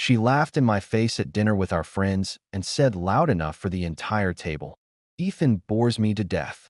She laughed in my face at dinner with our friends and said loud enough for the entire table, "Ethan bores me to death."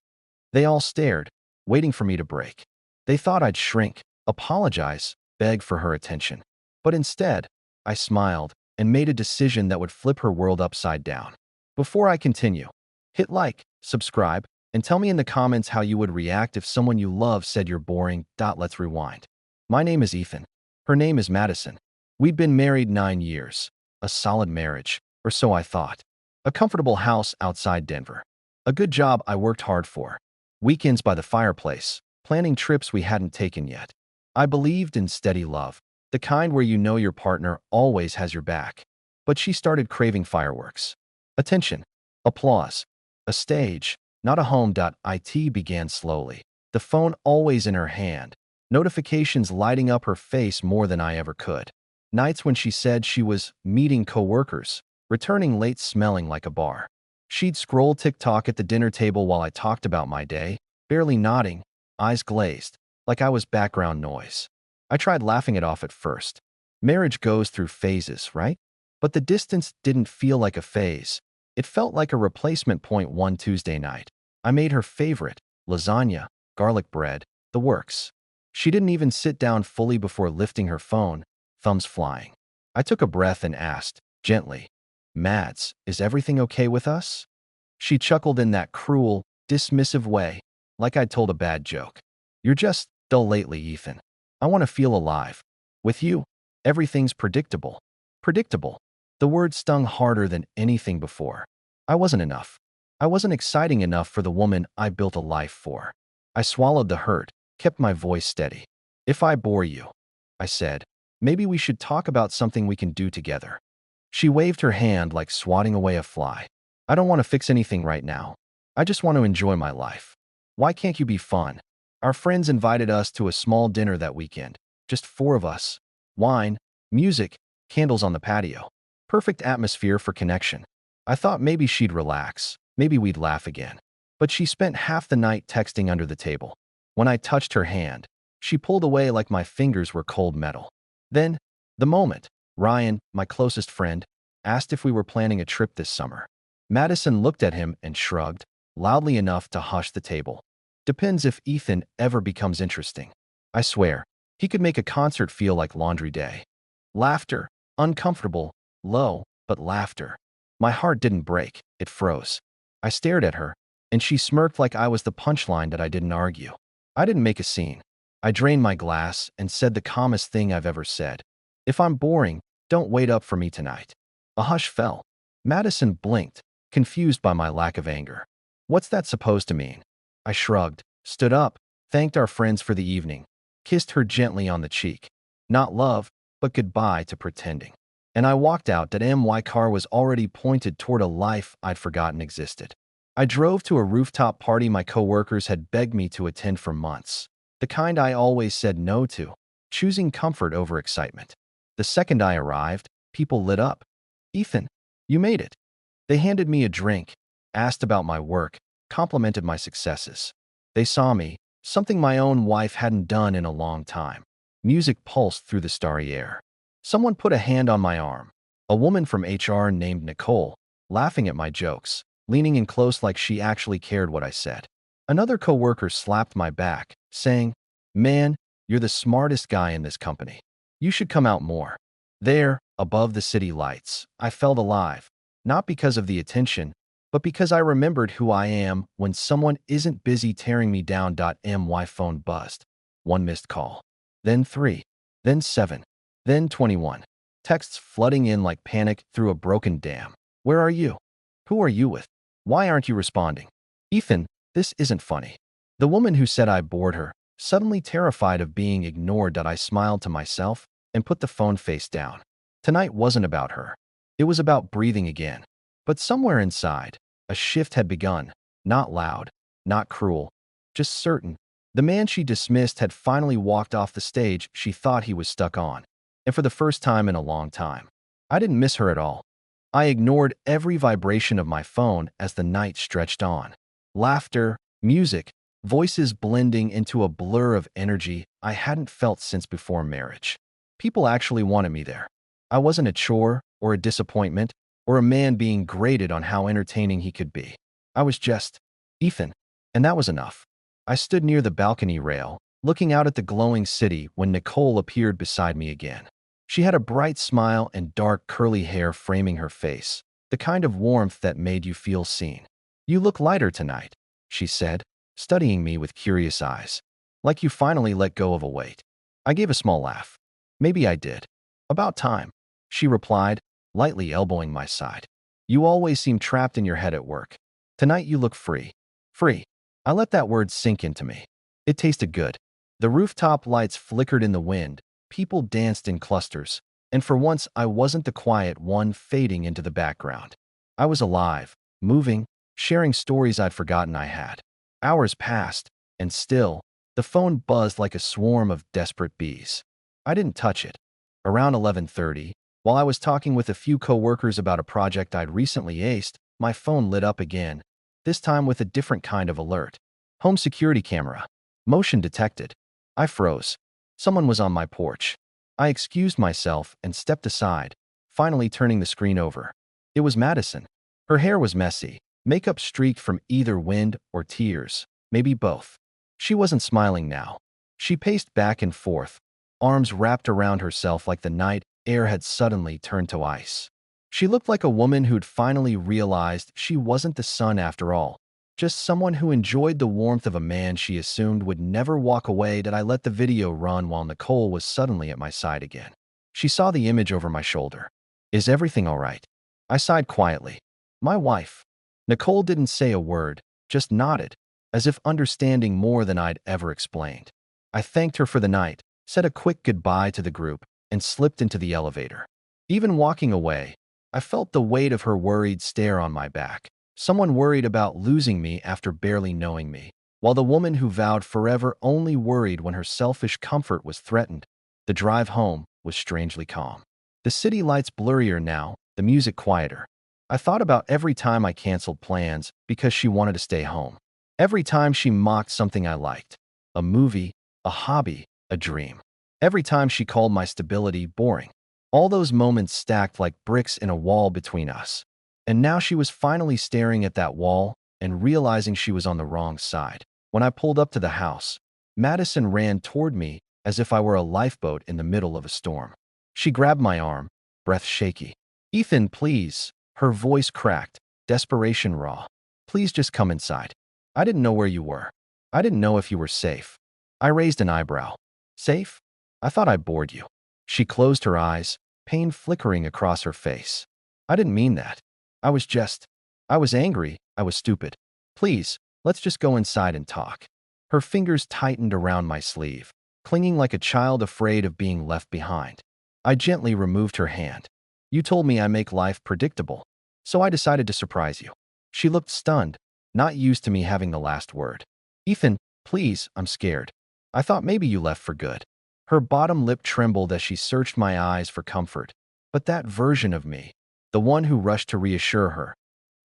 They all stared, waiting for me to break. They thought I'd shrink, apologize, beg for her attention. But instead, I smiled and made a decision that would flip her world upside down. Before I continue, hit like, subscribe, and tell me in the comments how you would react if someone you love said you're boring. Let's rewind. My name is Ethan. Her name is Madison. We'd been married 9 years. A solid marriage, or so I thought. A comfortable house outside Denver. A good job I worked hard for. Weekends by the fireplace, planning trips we hadn't taken yet. I believed in steady love, the kind where you know your partner always has your back. But she started craving fireworks. Attention, applause, a stage, not a home. It began slowly, the phone always in her hand, notifications lighting up her face more than I ever could. Nights when she said she was meeting coworkers, returning late smelling like a bar. She'd scroll TikTok at the dinner table while I talked about my day, barely nodding, eyes glazed, like I was background noise. I tried laughing it off at first. Marriage goes through phases, right? But the distance didn't feel like a phase. It felt like a replacement point. One Tuesday night, I made her favorite, lasagna, garlic bread, the works. She didn't even sit down fully before lifting her phone, thumbs flying. I took a breath and asked, gently, "Mads, is everything okay with us?" She chuckled in that cruel, dismissive way, like I'd told a bad joke. "You're just dull lately, Ethan. I want to feel alive. With you, everything's predictable." Predictable. The word stung harder than anything before. I wasn't enough. I wasn't exciting enough for the woman I built a life for. I swallowed the hurt, kept my voice steady. "If I bore you," I said, "maybe we should talk about something we can do together." She waved her hand like swatting away a fly. "I don't want to fix anything right now. I just want to enjoy my life. Why can't you be fun?" Our friends invited us to a small dinner that weekend. Just 4 of us. Wine, music, candles on the patio. Perfect atmosphere for connection. I thought maybe she'd relax. Maybe we'd laugh again. But she spent half the night texting under the table. When I touched her hand, she pulled away like my fingers were cold metal. Then, the moment, Ryan, my closest friend, asked if we were planning a trip this summer. Madison looked at him and shrugged, loudly enough to hush the table. "Depends if Ethan ever becomes interesting." I swear, he could make a concert feel like Laundry Day. Laughter, uncomfortable, low, but laughter. My heart didn't break, it froze. I stared at her, and she smirked like I was the punchline that I didn't argue. I didn't make a scene. I drained my glass and said the calmest thing I've ever said. "If I'm boring, don't wait up for me tonight." A hush fell. Madison blinked, confused by my lack of anger. "What's that supposed to mean?" I shrugged, stood up, thanked our friends for the evening, kissed her gently on the cheek. Not love, but goodbye to pretending. And I walked out. My car was already pointed toward a life I'd forgotten existed. I drove to a rooftop party my coworkers had begged me to attend for months. The kind I always said no to, choosing comfort over excitement. The second I arrived, people lit up. "Ethan, you made it." They handed me a drink, asked about my work, complimented my successes. They saw me, something my own wife hadn't done in a long time. Music pulsed through the starry air. Someone put a hand on my arm. A woman from HR named Nicole, laughing at my jokes, leaning in close like she actually cared what I said. Another coworker slapped my back, saying, "Man, you're the smartest guy in this company. You should come out more." There, above the city lights, I felt alive, not because of the attention, but because I remembered who I am when someone isn't busy tearing me down. My phone buzzed. 1 missed call. Then 3. Then 7. Then 21. Texts flooding in like panic through a broken dam. "Where are you? Who are you with? Why aren't you responding? Ethan, this isn't funny." The woman who said I bored her, suddenly terrified of being ignored. I smiled to myself and put the phone face down. Tonight wasn't about her. It was about breathing again. But somewhere inside, a shift had begun. Not loud, not cruel, just certain. The man she dismissed had finally walked off the stage she thought he was stuck on. And for the first time in a long time, I didn't miss her at all. I ignored every vibration of my phone as the night stretched on. Laughter, music, voices blending into a blur of energy I hadn't felt since before marriage. People actually wanted me there. I wasn't a chore or a disappointment or a man being graded on how entertaining he could be. I was just Ethan, and that was enough. I stood near the balcony rail, looking out at the glowing city when Nicole appeared beside me again. She had a bright smile and dark curly hair framing her face, the kind of warmth that made you feel seen. "You look lighter tonight," she said, studying me with curious eyes. "Like you finally let go of a weight." I gave a small laugh. "Maybe I did. About time," she replied, lightly elbowing my side. "You always seem trapped in your head at work. Tonight you look free." Free. I let that word sink into me. It tasted good. The rooftop lights flickered in the wind, people danced in clusters, and for once I wasn't the quiet one fading into the background. I was alive, moving, sharing stories I'd forgotten I had. Hours passed, and still, the phone buzzed like a swarm of desperate bees. I didn't touch it. Around 11:30, while I was talking with a few coworkers about a project I'd recently aced, my phone lit up again, this time with a different kind of alert. Home security camera. Motion detected. I froze. Someone was on my porch. I excused myself and stepped aside, finally turning the screen over. It was Madison. Her hair was messy, makeup streaked from either wind or tears, maybe both. She wasn't smiling now. She paced back and forth, arms wrapped around herself like the night air had suddenly turned to ice. She looked like a woman who'd finally realized she wasn't the sun after all, just someone who enjoyed the warmth of a man she assumed would never walk away. Did I let the video run while Nicole was suddenly at my side again? She saw the image over my shoulder. "Is everything all right?" I sighed quietly. "My wife." Nicole didn't say a word, just nodded, as if understanding more than I'd ever explained. I thanked her for the night, said a quick goodbye to the group, and slipped into the elevator. Even walking away, I felt the weight of her worried stare on my back. Someone worried about losing me after barely knowing me, while the woman who vowed forever only worried when her selfish comfort was threatened. The drive home was strangely calm. The city lights blurrier now, the music quieter. I thought about every time I canceled plans because she wanted to stay home. Every time she mocked something I liked. A movie, a hobby, a dream. Every time she called my stability boring. All those moments stacked like bricks in a wall between us. And now she was finally staring at that wall and realizing she was on the wrong side. When I pulled up to the house, Madison ran toward me as if I were a lifeboat in the middle of a storm. She grabbed my arm, breath shaky. "Ethan, please." Her voice cracked, desperation raw. "Please just come inside. I didn't know where you were. I didn't know if you were safe." I raised an eyebrow. "Safe? I thought I bored you." She closed her eyes, pain flickering across her face. "I didn't mean that. I was angry, I was stupid. Please, let's just go inside and talk." Her fingers tightened around my sleeve, clinging like a child afraid of being left behind. I gently removed her hand. "You told me I make life predictable, so I decided to surprise you." She looked stunned, not used to me having the last word. "Ethan, please, I'm scared. I thought maybe you left for good." Her bottom lip trembled as she searched my eyes for comfort. But that version of me, the one who rushed to reassure her,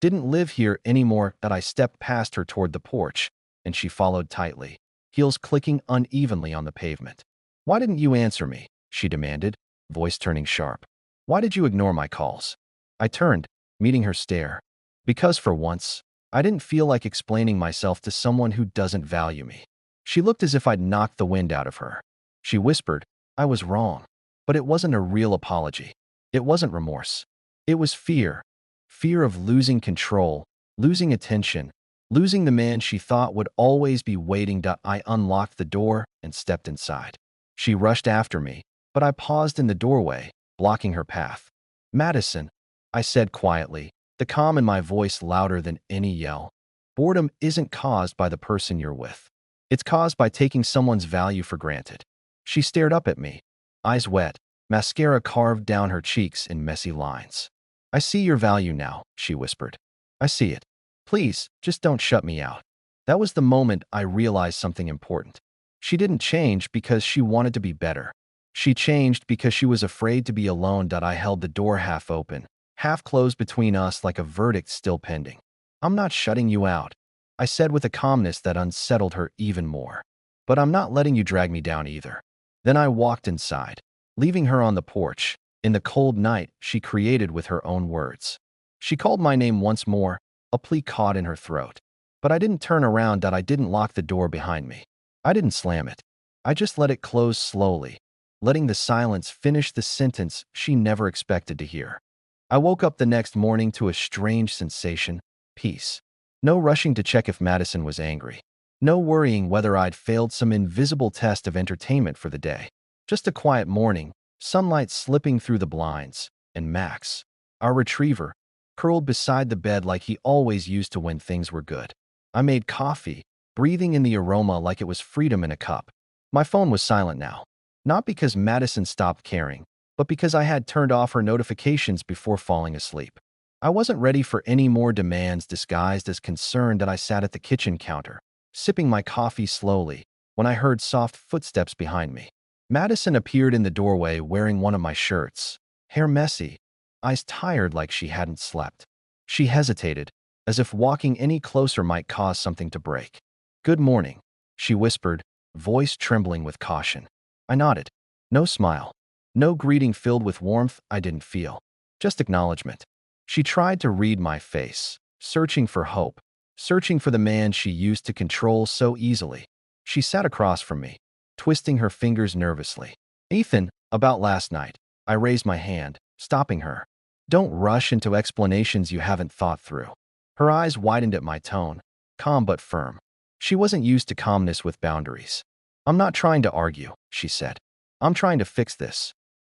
didn't live here anymore. That I stepped past her toward the porch, and she followed tightly, heels clicking unevenly on the pavement. "Why didn't you answer me?" she demanded, voice turning sharp. "Why did you ignore my calls?" I turned, meeting her stare. Because for once, I didn't feel like explaining myself to someone who doesn't value me. She looked as if I'd knocked the wind out of her. She whispered, "I was wrong." But it wasn't a real apology. It wasn't remorse. It was fear. Fear of losing control, losing attention, losing the man she thought would always be waiting. I unlocked the door and stepped inside. She rushed after me, but I paused in the doorway, blocking her path. "Madison," I said quietly, the calm in my voice louder than any yell. "Boredom isn't caused by the person you're with. It's caused by taking someone's value for granted." She stared up at me, eyes wet, mascara carved down her cheeks in messy lines. "I see your value now," she whispered. "I see it. Please, just don't shut me out." That was the moment I realized something important. She didn't change because she wanted to be better. She changed because she was afraid to be alone. I held the door half open, half closed between us like a verdict still pending. "I'm not shutting you out," I said with a calmness that unsettled her even more. "But I'm not letting you drag me down either." Then I walked inside, leaving her on the porch, in the cold night she created with her own words. She called my name once more, a plea caught in her throat. But I didn't turn around, I didn't lock the door behind me. I didn't slam it. I just let it close slowly, letting the silence finish the sentence she never expected to hear. I woke up the next morning to a strange sensation, peace. No rushing to check if Madison was angry. No worrying whether I'd failed some invisible test of entertainment for the day. Just a quiet morning, sunlight slipping through the blinds, and Max, our retriever, curled beside the bed like he always used to when things were good. I made coffee, breathing in the aroma like it was freedom in a cup. My phone was silent now, not because Madison stopped caring, but because I had turned off her notifications before falling asleep. I wasn't ready for any more demands disguised as concern that I sat at the kitchen counter, sipping my coffee slowly, when I heard soft footsteps behind me. Madison appeared in the doorway wearing one of my shirts, hair messy, eyes tired like she hadn't slept. She hesitated, as if walking any closer might cause something to break. "Good morning," she whispered, voice trembling with caution. I nodded. No smile. No greeting filled with warmth I didn't feel. Just acknowledgement. She tried to read my face, searching for hope, searching for the man she used to control so easily. She sat across from me, twisting her fingers nervously. "Ethan, about last night." I raised my hand, stopping her. "Don't rush into explanations you haven't thought through." Her eyes widened at my tone, calm but firm. She wasn't used to calmness with boundaries. "I'm not trying to argue," she said. "I'm trying to fix this."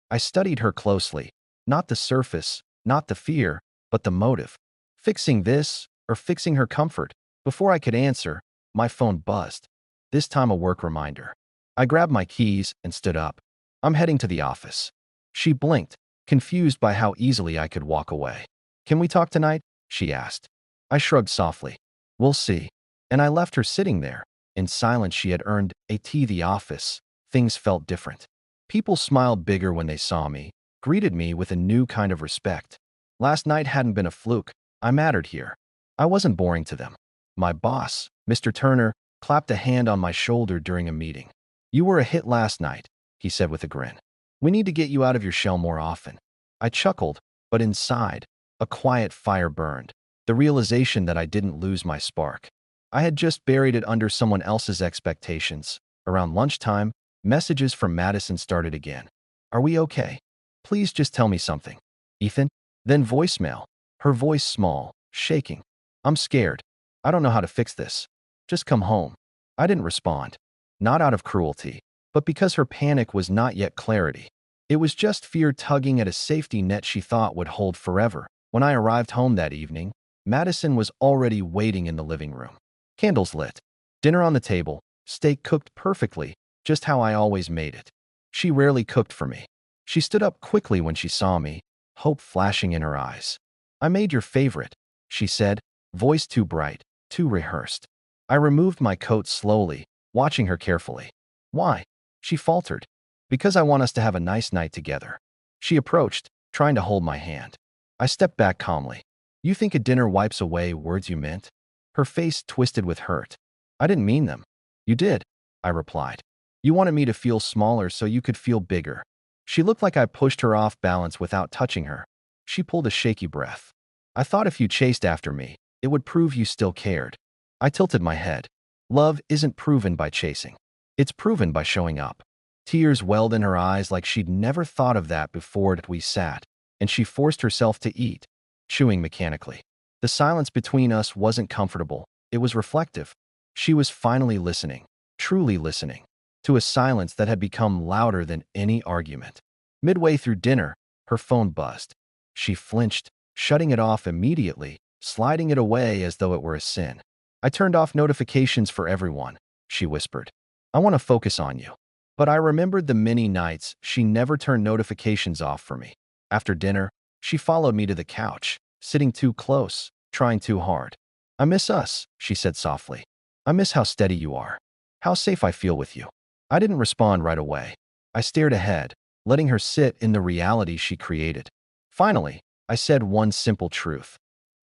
I studied her closely, not the surface, not the fear, but the motive. Fixing this, or fixing her comfort? Before I could answer, my phone buzzed. This time a work reminder. I grabbed my keys and stood up. "I'm heading to the office." She blinked, confused by how easily I could walk away. "Can we talk tonight?" she asked. I shrugged softly. "We'll see." And I left her sitting there. In silence she had earned a tea. The office. Things felt different. People smiled bigger when they saw me, greeted me with a new kind of respect. Last night hadn't been a fluke. I mattered here. I wasn't boring to them. My boss, Mr. Turner, clapped a hand on my shoulder during a meeting. "You were a hit last night," he said with a grin. "We need to get you out of your shell more often." I chuckled, but inside, a quiet fire burned. The realization that I didn't lose my spark. I had just buried it under someone else's expectations. Around lunchtime, messages from Madison started again. "Are we okay? Please just tell me something. Ethan?" Then voicemail, her voice small, shaking. "I'm scared. I don't know how to fix this. Just come home." I didn't respond. Not out of cruelty, but because her panic was not yet clarity. It was just fear tugging at a safety net she thought would hold forever. When I arrived home that evening, Madison was already waiting in the living room. Candles lit. Dinner on the table. Steak cooked perfectly, just how I always made it. She rarely cooked for me. She stood up quickly when she saw me, hope flashing in her eyes. "I made your favorite," she said, voice too bright, too rehearsed. I removed my coat slowly, watching her carefully. "Why?" she faltered. "Because I want us to have a nice night together." She approached, trying to hold my hand. I stepped back calmly. "You think a dinner wipes away words you meant?" Her face twisted with hurt. "I didn't mean them." "You did," I replied. "You wanted me to feel smaller so you could feel bigger." She looked like I pushed her off balance without touching her. She pulled a shaky breath. "I thought if you chased after me, it would prove you still cared." I tilted my head. "Love isn't proven by chasing. It's proven by showing up." Tears welled in her eyes like she'd never thought of that before we sat, and she forced herself to eat, chewing mechanically. The silence between us wasn't comfortable. It was reflective. She was finally listening, truly listening, to a silence that had become louder than any argument. Midway through dinner, her phone buzzed. She flinched, shutting it off immediately, sliding it away as though it were a sin. "I turned off notifications for everyone," she whispered. "I want to focus on you." But I remembered the many nights she never turned notifications off for me. After dinner, she followed me to the couch, sitting too close, trying too hard. "I miss us," she said softly. "I miss how steady you are. How safe I feel with you." I didn't respond right away. I stared ahead, letting her sit in the reality she created. Finally, I said one simple truth.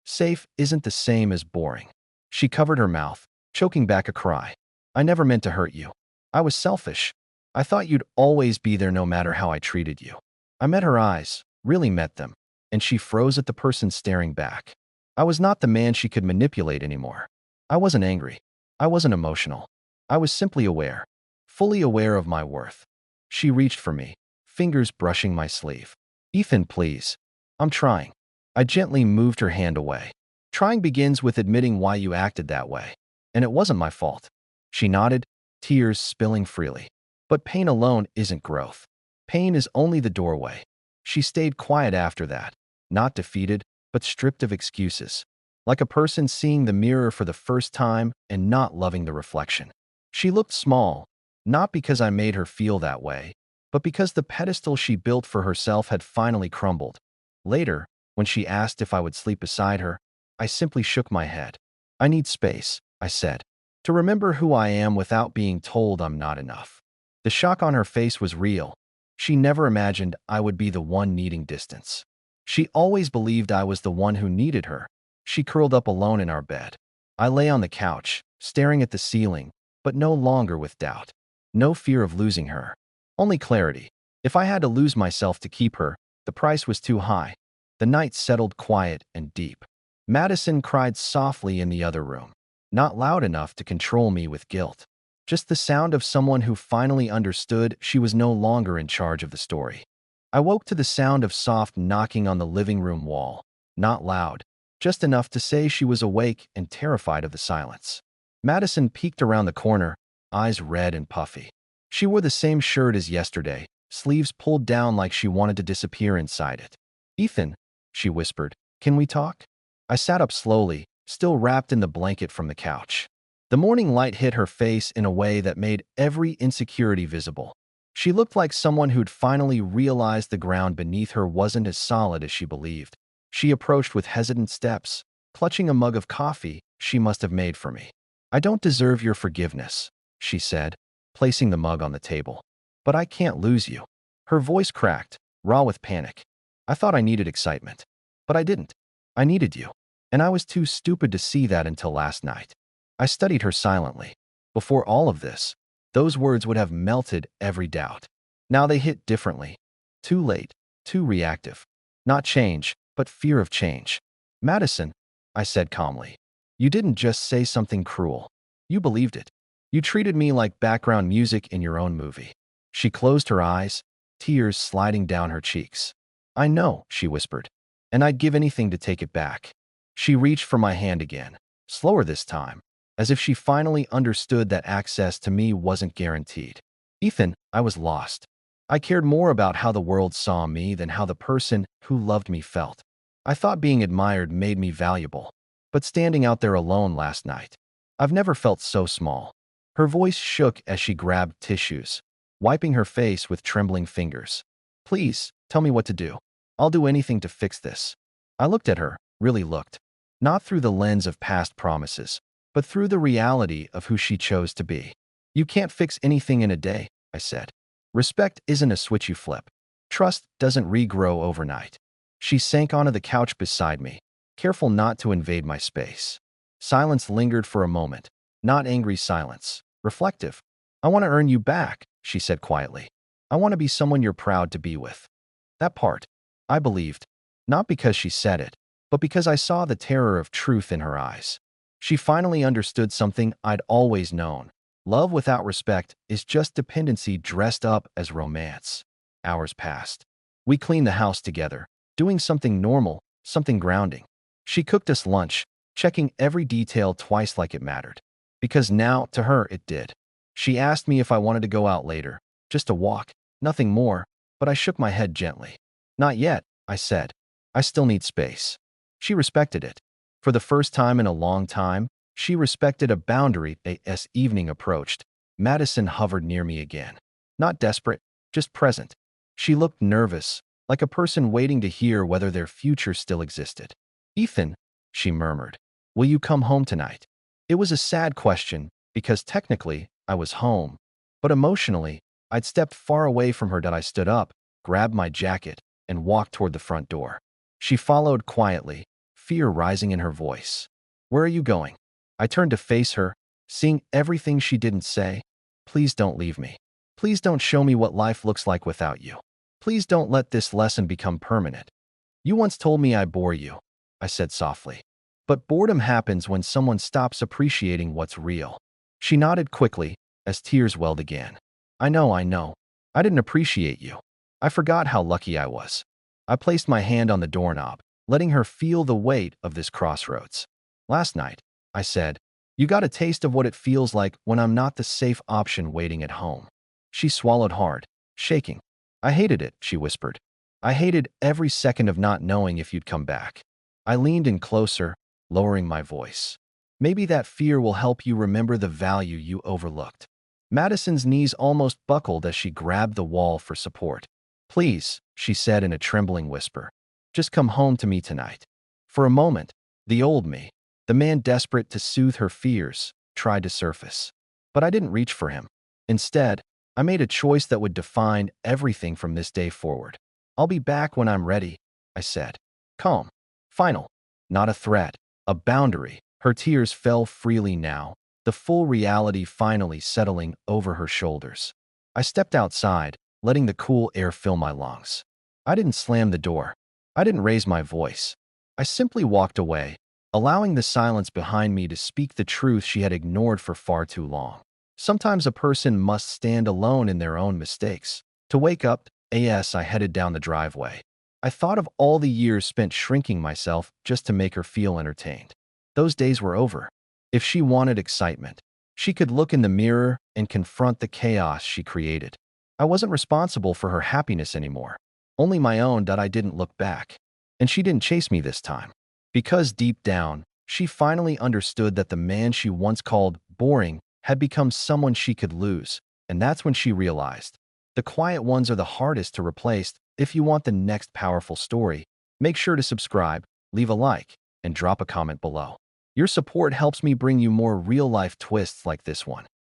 "Safe isn't the same as boring." She covered her mouth, choking back a cry. "I never meant to hurt you. I was selfish. I thought you'd always be there no matter how I treated you." I met her eyes, really met them, and she froze at the person staring back. I was not the man she could manipulate anymore. I wasn't angry. I wasn't emotional. I was simply aware, fully aware of my worth. She reached for me, fingers brushing my sleeve. Ethan, please. I'm trying. I gently moved her hand away. Trying begins with admitting why you acted that way. And it wasn't my fault. She nodded, tears spilling freely. But pain alone isn't growth. Pain is only the doorway. She stayed quiet after that, not defeated, but stripped of excuses. Like a person seeing the mirror for the first time and not loving the reflection. She looked small, not because I made her feel that way, but because the pedestal she built for herself had finally crumbled. Later, when she asked if I would sleep beside her, I simply shook my head. I need space, I said, to remember who I am without being told I'm not enough. The shock on her face was real. She never imagined I would be the one needing distance. She always believed I was the one who needed her. She curled up alone in our bed. I lay on the couch, staring at the ceiling, but no longer with doubt. No fear of losing her. Only clarity. If I had to lose myself to keep her, the price was too high. The night settled quiet and deep. Madison cried softly in the other room, not loud enough to control me with guilt. Just the sound of someone who finally understood she was no longer in charge of the story. I woke to the sound of soft knocking on the living room wall. Not loud, just enough to say she was awake and terrified of the silence. Madison peeked around the corner, eyes red and puffy. She wore the same shirt as yesterday, sleeves pulled down like she wanted to disappear inside it. Ethan, she whispered, can we talk? I sat up slowly, still wrapped in the blanket from the couch. The morning light hit her face in a way that made every insecurity visible. She looked like someone who'd finally realized the ground beneath her wasn't as solid as she believed. She approached with hesitant steps, clutching a mug of coffee she must have made for me. I don't deserve your forgiveness, she said, placing the mug on the table. But I can't lose you. Her voice cracked, raw with panic. I thought I needed excitement. But I didn't. I needed you. And I was too stupid to see that until last night. I studied her silently. Before all of this, those words would have melted every doubt. Now they hit differently. Too late, too reactive. Not change, but fear of change. Madison, I said calmly, you didn't just say something cruel. You believed it. You treated me like background music in your own movie. She closed her eyes, tears sliding down her cheeks. I know, she whispered, and I'd give anything to take it back. She reached for my hand again, slower this time, as if she finally understood that access to me wasn't guaranteed. Ethan, I was lost. I cared more about how the world saw me than how the person who loved me felt. I thought being admired made me valuable, but standing out there alone last night, I've never felt so small. Her voice shook as she grabbed tissues, wiping her face with trembling fingers. Please, tell me what to do. I'll do anything to fix this. I looked at her, really looked, not through the lens of past promises, but through the reality of who she chose to be. You can't fix anything in a day, I said. Respect isn't a switch you flip. Trust doesn't regrow overnight. She sank onto the couch beside me, careful not to invade my space. Silence lingered for a moment, not angry silence, reflective. I want to earn you back, she said quietly. I want to be someone you're proud to be with. That part, I believed, not because she said it, but because I saw the terror of truth in her eyes. She finally understood something I'd always known. Love without respect is just dependency dressed up as romance. Hours passed. We cleaned the house together, doing something normal, something grounding. She cooked us lunch, checking every detail twice like it mattered. Because now, to her, it did. She asked me if I wanted to go out later, just to walk, nothing more, but I shook my head gently. Not yet, I said. I still need space. She respected it. For the first time in a long time, she respected a boundary. As evening approached, Madison hovered near me again. Not desperate, just present. She looked nervous, like a person waiting to hear whether their future still existed. Ethan, she murmured, will you come home tonight? It was a sad question, because technically, I was home. But emotionally, I'd stepped far away from her that I stood up, grabbed my jacket, and walked toward the front door. She followed quietly, fear rising in her voice. Where are you going? I turned to face her, seeing everything she didn't say. Please don't leave me. Please don't show me what life looks like without you. Please don't let this lesson become permanent. You once told me I bore you, I said softly. But boredom happens when someone stops appreciating what's real. She nodded quickly as tears welled again. I know. I didn't appreciate you. I forgot how lucky I was. I placed my hand on the doorknob, letting her feel the weight of this crossroads. Last night, I said, you got a taste of what it feels like when I'm not the safe option waiting at home. She swallowed hard, shaking. I hated it, she whispered. I hated every second of not knowing if you'd come back. I leaned in closer, lowering my voice. Maybe that fear will help you remember the value you overlooked. Madison's knees almost buckled as she grabbed the wall for support. Please, she said in a trembling whisper, just come home to me tonight. For a moment, the old me, the man desperate to soothe her fears, tried to surface. But I didn't reach for him. Instead, I made a choice that would define everything from this day forward. I'll be back when I'm ready, I said. Calm. Final. Not a threat. A boundary. Her tears fell freely now, the full reality finally settling over her shoulders. I stepped outside, letting the cool air fill my lungs. I didn't slam the door. I didn't raise my voice. I simply walked away, allowing the silence behind me to speak the truth she had ignored for far too long. Sometimes a person must stand alone in their own mistakes. To wake up, I headed down the driveway. I thought of all the years spent shrinking myself just to make her feel entertained. Those days were over. If she wanted excitement, she could look in the mirror and confront the chaos she created. I wasn't responsible for her happiness anymore, only my own. That I didn't look back. And she didn't chase me this time. Because deep down, she finally understood that the man she once called boring had become someone she could lose, and that's when she realized. The quiet ones are the hardest to replace. If you want the next powerful story, make sure to subscribe, leave a like, and drop a comment below. Your support helps me bring you more real-life twists like this one.